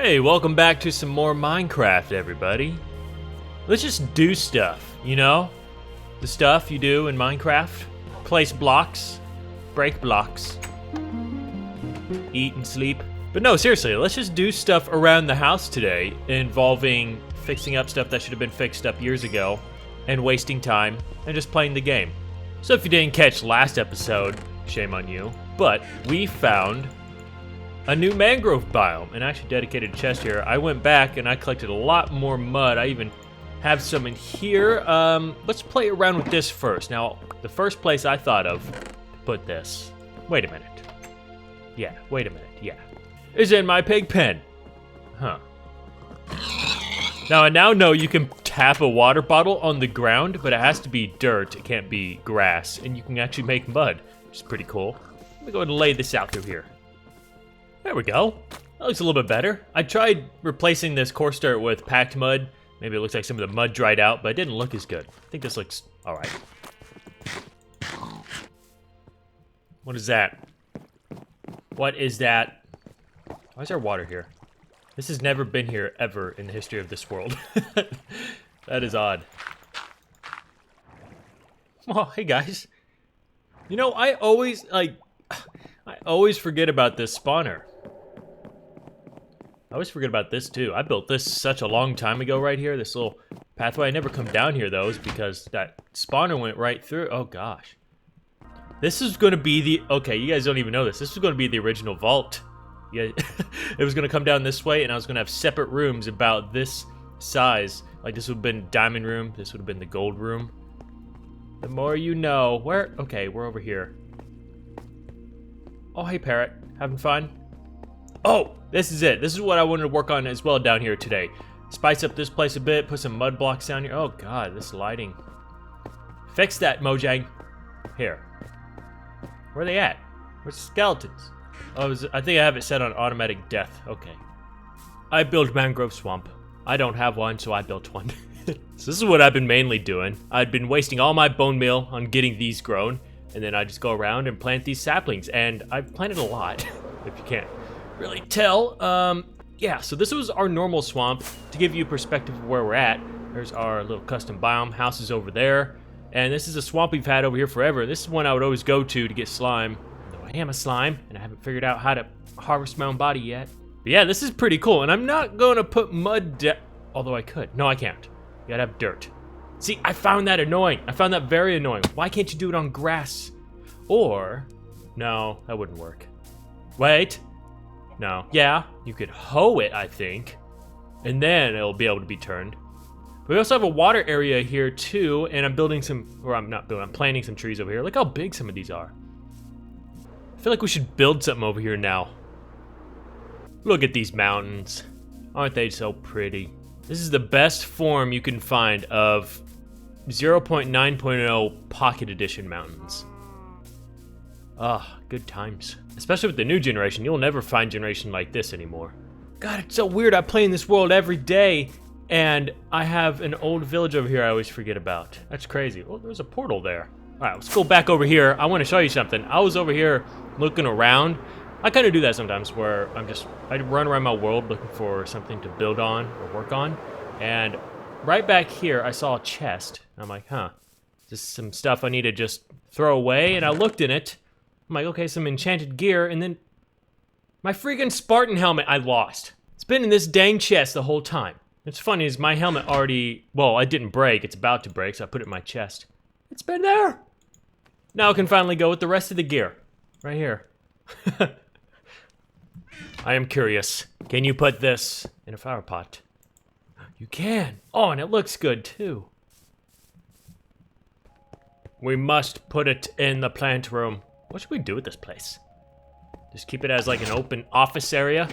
Hey, welcome back to some more Minecraft, everybody. Let's just do stuff, you know? The stuff you do in Minecraft. Place blocks, break blocks, eat and sleep. But no, seriously, let's just do stuff around the house today involving fixing up stuff that should have been fixed up years ago and wasting time and just playing the game. So if you didn't catch last episode, shame on you, but we found a new mangrove biome, and I actually dedicated a chest here. I went back and I collected a lot more mud. I even have some in here. Let's play around with this first. Now, the first place I thought of to put this, wait a minute. Yeah, wait a minute, yeah. Is in my pig pen. Huh. Now, I now know you can tap a water bottle on the ground, but it has to be dirt. It can't be grass, and you can actually make mud, which is pretty cool. Let me go ahead and lay this out through here. There we go. That looks a little bit better. I tried replacing this coarse dirt with packed mud. Maybe it looks like some of the mud dried out, but it didn't look as good. I think this looks all right. What is that? What is that? Why is there water here? This has never been here ever in the history of this world. That is odd. Oh, hey guys. You know, I always forget about this spawner. I always forget about this too. I built this such a long time ago right here, this little pathway. I never come down here though, is because that spawner went right through. Oh gosh. This is gonna be the, okay, you guys don't even know this. This is gonna be the original vault. Yeah, it was gonna come down this way and I was gonna have separate rooms about this size. Like this would have been diamond room, this would have been the gold room. The more you know. Where, okay, we're over here. Oh, hey parrot, having fun? Oh, this is it. This is what I wanted to work on as well down here today. Spice up this place a bit, put some mud blocks down here. Oh god, this lighting. Fix that, Mojang. Here. Where are they at? Where's the skeletons? Oh, I think I have it set on automatic death. Okay. I built Mangrove Swamp. I don't have one, so I built one. So this is what I've been mainly doing. I've been wasting all my bone meal on getting these grown. And then I just go around and plant these saplings. And I've planted a lot, if you can't really tell. Yeah, so this was our normal swamp. To give you perspective of where we're at, there's our little custom biome. House is over there. And this is a swamp we've had over here forever. This is one I would always go to get slime. Though I am a slime, and I haven't figured out how to harvest my own body yet. But yeah, this is pretty cool. And I'm not going to put mud although I could. No, I can't. You gotta have dirt. See, I found that annoying. I found that very annoying. Why can't you do it on grass? Or, no, that wouldn't work. Wait, no. Yeah, you could hoe it, I think, and then it'll be able to be turned. But we also have a water area here too, and I'm building some, or I'm not building, I'm planting some trees over here. Look how big some of these are. I feel like we should build something over here now. Look at these mountains. Aren't they so pretty? This is the best form you can find of 0.9.0 Pocket Edition mountains. Ah, good times. Especially with the new generation, you'll never find generation like this anymore. God, it's so weird. I play in this world every day, and I have an old village over here I always forget about. That's crazy. Oh, there's a portal there. All right, let's go back over here. I want to show you something. I was over here looking around. I kind of do that sometimes where I run around my world looking for something to build on or work on. And right back here, I saw a chest. I'm like, huh, just some stuff I need to just throw away. And I looked in it. I'm like, okay, some enchanted gear. And then my freaking Spartan helmet I lost. It's been in this dang chest the whole time. What's funny is my helmet already, well, it didn't break. It's about to break, so I put it in my chest. It's been there. Now I can finally go with the rest of the gear. Right here. I am curious. Can you put this in a flower pot? You can. Oh, and it looks good too. We must put it in the plant room. What should we do with this place? Just keep it as like an open office area?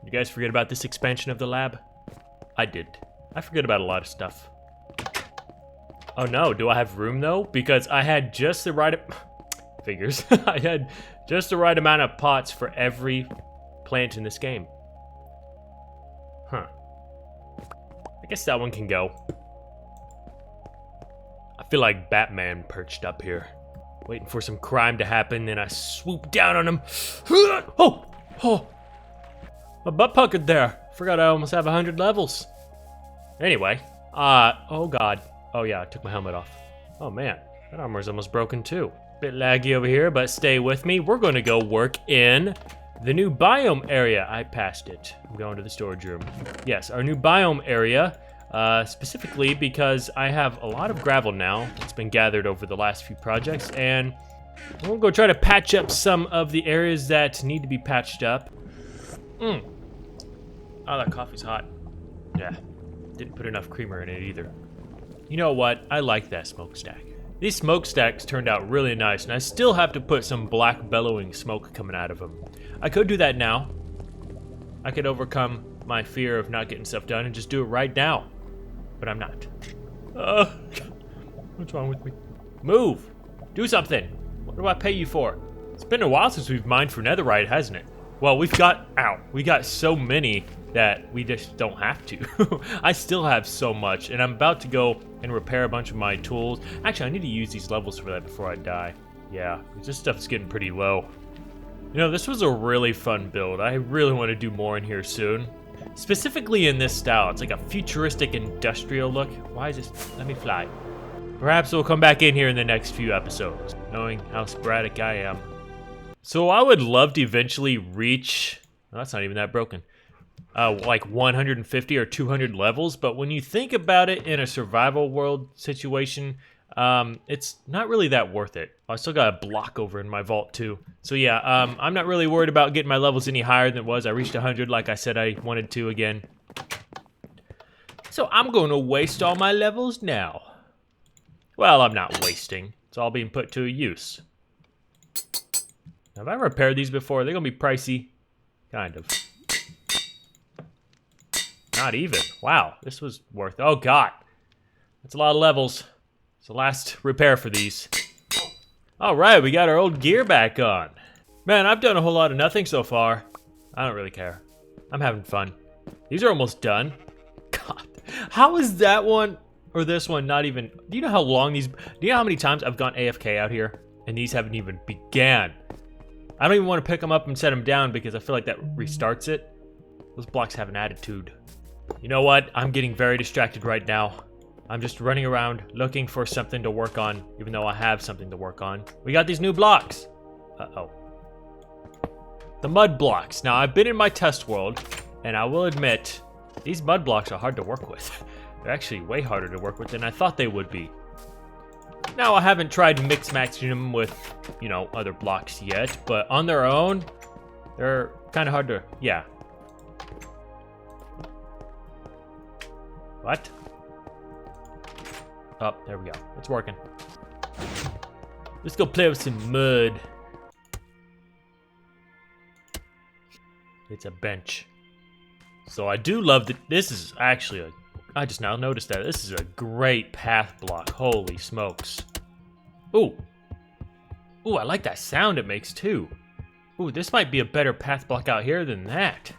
You guys forget about this expansion of the lab? I did. I forget about a lot of stuff. Oh no, do I have room though? Because I had just the right figures. I had just the right amount of pots for every plant in this game. Huh. I guess that one can go. I feel like Batman perched up here, waiting for some crime to happen, and I swoop down on him. Oh! Oh! My butt puckered there. Forgot I almost have 100 levels. Anyway, oh god. Oh yeah, I took my helmet off. Oh man, that armor's almost broken too. Bit laggy over here, but stay with me. We're gonna go work in the new biome area. I passed it. I'm going to the storage room. Yes, our new biome area, specifically because I have a lot of gravel now that's been gathered over the last few projects, and we'll go try to patch up some of the areas that need to be patched up. Oh, that coffee's hot. Yeah, didn't put enough creamer in it either. You know what? I like that smokestack. These smokestacks turned out really nice, and I still have to put some black bellowing smoke coming out of them. I could do that now. I could overcome my fear of not getting stuff done and just do it right now. But I'm not. What's wrong with me? Move! Do something! What do I pay you for? It's been a while since we've mined for netherite, hasn't it? Well, we got so many that we just don't have to. I still have so much, and I'm about to go and repair a bunch of my tools. Actually, I need to use these levels for that before I die. Yeah, this stuff's getting pretty low. You know, this was a really fun build. I really want to do more in here soon. Specifically in this style. It's like a futuristic industrial look. Why is this? Let me fly. Perhaps we'll come back in here in the next few episodes, knowing how sporadic I am. So I would love to eventually reach... Oh, that's not even that broken. Like 150 or 200 levels, but when you think about it in a survival world situation, it's not really that worth it. I still got a block over in my vault too. So yeah, I'm not really worried about getting my levels any higher than it was. I reached 100 like I said I wanted to again. So I'm going to waste all my levels now. Well, I'm not wasting. It's all being put to use. Have I repaired these before? They're going to be pricey. Kind of. Not even. Wow, this was worth... Oh, God. That's a lot of levels. It's the last repair for these. All right, we got our old gear back on. Man, I've done a whole lot of nothing so far. I don't really care. I'm having fun. These are almost done. God, how is that one or this one not even... Do you know how long these... Do you know how many times I've gone AFK out here? And these haven't even began. I don't even want to pick them up and set them down because I feel like that restarts it. Those blocks have an attitude. You know what? I'm getting very distracted right now. I'm just running around looking for something to work on, even though I have something to work on. We got these new blocks. Uh-oh. The mud blocks. Now, I've been in my test world, and I will admit, these mud blocks are hard to work with. They're actually way harder to work with than I thought they would be. Now, I haven't tried mix-matching them with, you know, other blocks yet, but on their own, they're kind of hard to... Yeah. What? Oh, there we go. It's working. Let's go play with some mud. It's a bench. So I do love that. This is actually a... I just now noticed that. This is a great path block. Holy smokes. Ooh. Ooh, I like that sound it makes too. Ooh, this might be a better path block out here than that.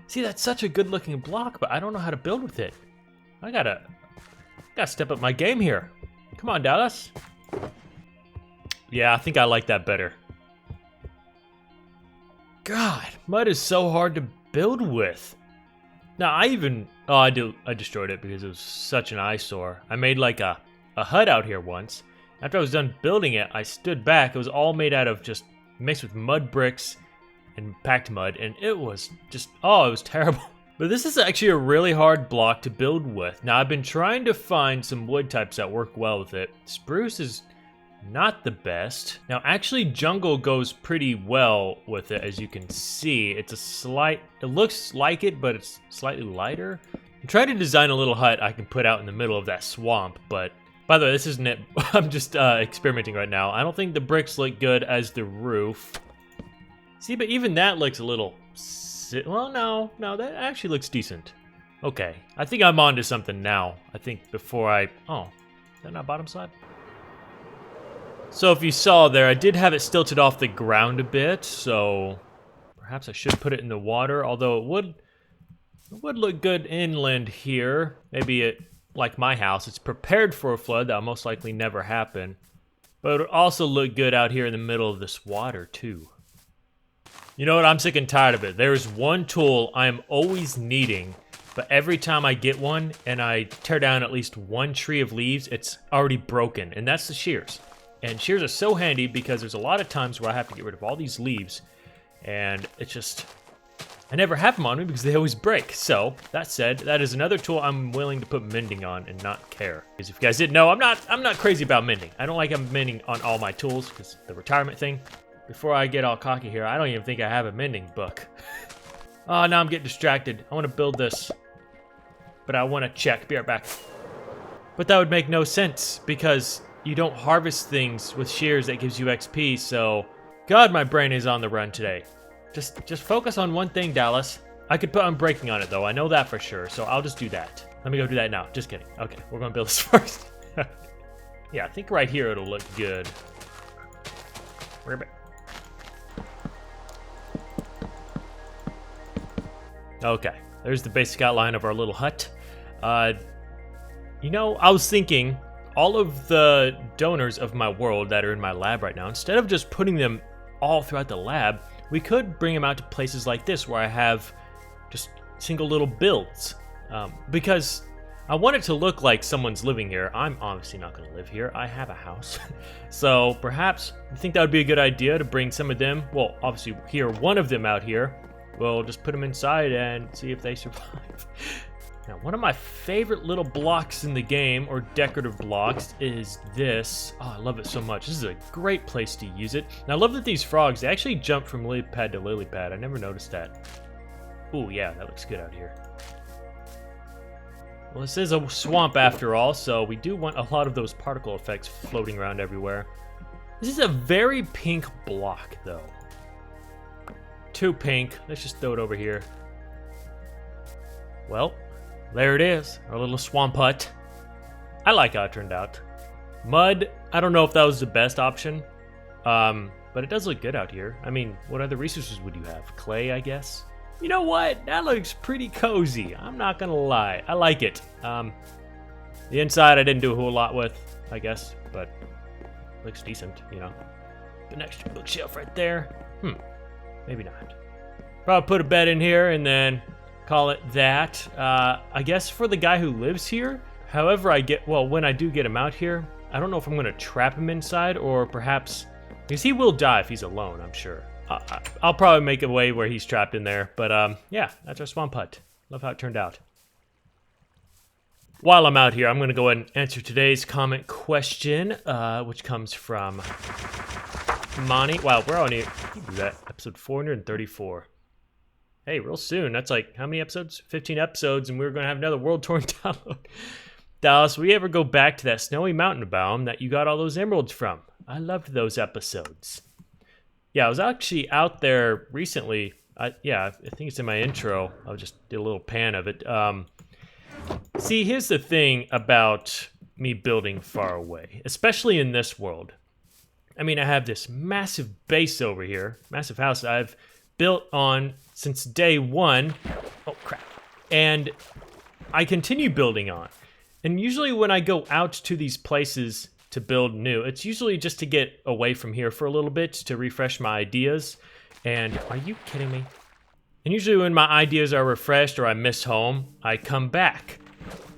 See, that's such a good looking block, but I don't know how to build with it. I gotta step up my game here. Come on, Dallas. Yeah, I think I like that better. God, mud is so hard to build with. Now, I destroyed it because it was such an eyesore. I made like a hut out here once. After I was done building it, I stood back. It was all made out of just mixed with mud bricks and packed mud, and it was just, oh, it was terrible. But this is actually a really hard block to build with. Now, I've been trying to find some wood types that work well with it. Spruce is not the best. Now, actually, jungle goes pretty well with it, as you can see. It's a slight, it looks like it, but it's slightly lighter. I'm trying to design a little hut I can put out in the middle of that swamp, but by the way, this isn't it. I'm just experimenting right now. I don't think the bricks look good as the roof. See, but even that looks a little... Well, no, that actually looks decent. Okay, I think I'm onto something now. I think before I... Oh, is that not bottom side? So if you saw there, I did have it stilted off the ground a bit, so perhaps I should put it in the water, although it would look good inland here. Maybe it, like my house, it's prepared for a flood that'll most likely never happen. But it would also look good out here in the middle of this water, too. You know what? I'm sick and tired of it. There's one tool I am always needing, but every time I get one and I tear down at least one tree of leaves, it's already broken, and that's the shears. And shears are so handy because there's a lot of times where I have to get rid of all these leaves, and it's just... I never have them on me because they always break. So, that said, that is another tool I'm willing to put mending on and not care. Because if you guys didn't know, I'm not crazy about mending. I don't like mending on all my tools because the retirement thing. Before I get all cocky here, I don't even think I have a mending book. Oh, now I'm getting distracted. I want to build this. But I want to check. Be right back. But that would make no sense because you don't harvest things with shears that gives you XP, so... God, my brain is on the run today. Just focus on one thing, Dallas. I could put unbreaking on it, though. I know that for sure, so I'll just do that. Let me go do that now. Just kidding. Okay, we're going to build this first. Yeah, I think right here it'll look good. Okay, there's the basic outline of our little hut. You know, I was thinking, all of the donors of my world that are in my lab right now, instead of just putting them all throughout the lab, we could bring them out to places like this where I have just single little builds. Because I want it to look like someone's living here. I'm obviously not going to live here. I have a house. So perhaps I think that would be a good idea to bring some of them. Well, obviously here, one of them out here. We'll just put them inside and see if they survive. Now, one of my favorite little blocks in the game, or decorative blocks, is this. Oh, I love it so much. This is a great place to use it. And I love that these frogs, they actually jump from lily pad to lily pad. I never noticed that. Ooh, yeah, that looks good out here. Well, this is a swamp after all, so we do want a lot of those particle effects floating around everywhere. This is a very pink block, though. Too pink. Let's just throw it over here. Well, there it is, our little swamp hut. I like how it turned out. Mud, I don't know if that was the best option, but it does look good out here. I mean, what other resources would you have? Clay, I guess? You know what? That looks pretty cozy. I'm not gonna lie. I like it. The inside I didn't do a whole lot with, I guess, but looks decent, you know. An extra bookshelf right there. Maybe not. Probably put a bed in here and then call it that. I guess for the guy who lives here, however when I do get him out here, I don't know if I'm going to trap him inside or perhaps, because he will die if he's alone, I'm sure. I'll probably make a way where he's trapped in there, but yeah, that's our swamp hut. Love how it turned out. While I'm out here, I'm going to go ahead and answer today's comment question, which comes from Monty. Wow, we're on here. You do that. Episode 434. Hey, real soon. That's like, how many episodes? 15 episodes, and we're going to have another world touring download. Dallas, will we ever go back to that snowy mountain biome that you got all those emeralds from? I loved those episodes. Yeah, I was actually out there recently. I think it's in my intro. I'll just do a little pan of it. See, here's the thing about me building far away, especially in this world. I mean, I have this massive base over here, massive house I've built on since day one. Oh, crap. And I continue building on. And usually when I go out to these places to build new, it's usually just to get away from here for a little bit to refresh my ideas. And are you kidding me? And usually when my ideas are refreshed or I miss home, I come back.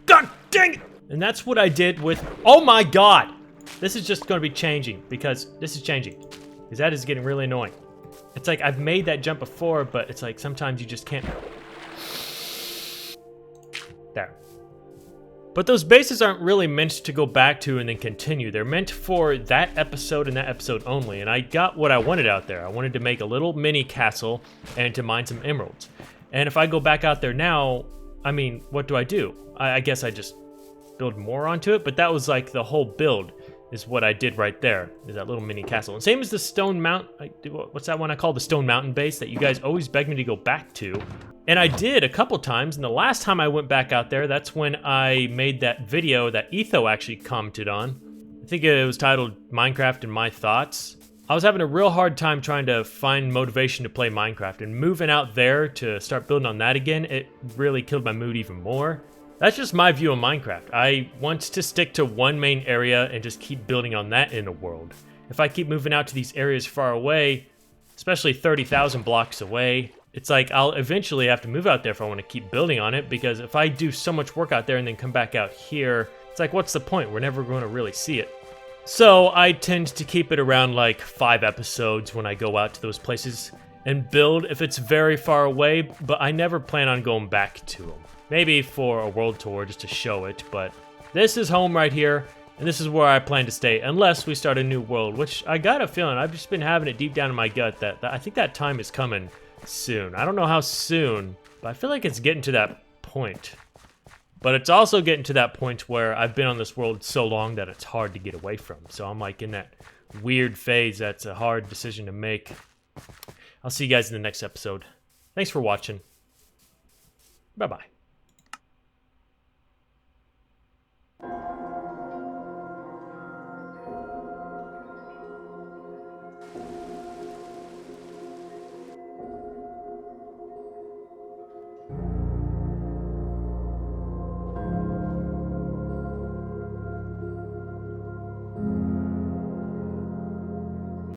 God dang it! And that's what I did with, oh my God! This is just going to be changing because this is changing. Because that is getting really annoying. It's like I've made that jump before, but it's like sometimes you just can't. There. But those bases aren't really meant to go back to and then continue. They're meant for that episode and that episode only. And I got what I wanted out there. I wanted to make a little mini castle and to mine some emeralds. And if I go back out there now, I mean, what do? I guess I just build more onto it. But that was like the whole build. Is what I did right there, is that little mini castle. And same as the stone what's that one I call the stone mountain base that you guys always beg me to go back to. And I did a couple times, and the last time I went back out there, that's when I made that video that Etho actually commented on. I think it was titled Minecraft and My Thoughts. I was having a real hard time trying to find motivation to play Minecraft, and moving out there to start building on that again, it really killed my mood even more. That's just my view of Minecraft. I want to stick to one main area and just keep building on that in the world. If I keep moving out to these areas far away, especially 30,000 blocks away. It's like I'll eventually have to move out there if I want to keep building on it, because if I do so much work out there and then come back out here, it's like, what's the point? We're never going to really see it. So I tend to keep it around like 5 episodes when I go out to those places and build if it's very far away, but I never plan on going back to them. Maybe for a world tour just to show it, but this is home right here, and this is where I plan to stay unless we start a new world, which I got a feeling, I've just been having it deep down in my gut that I think that time is coming soon. I don't know how soon, but I feel like it's getting to that point. But it's also getting to that point where I've been on this world so long that it's hard to get away from. So I'm like in that weird phase that's a hard decision to make. I'll see you guys in the next episode. Thanks for watching. Bye-bye.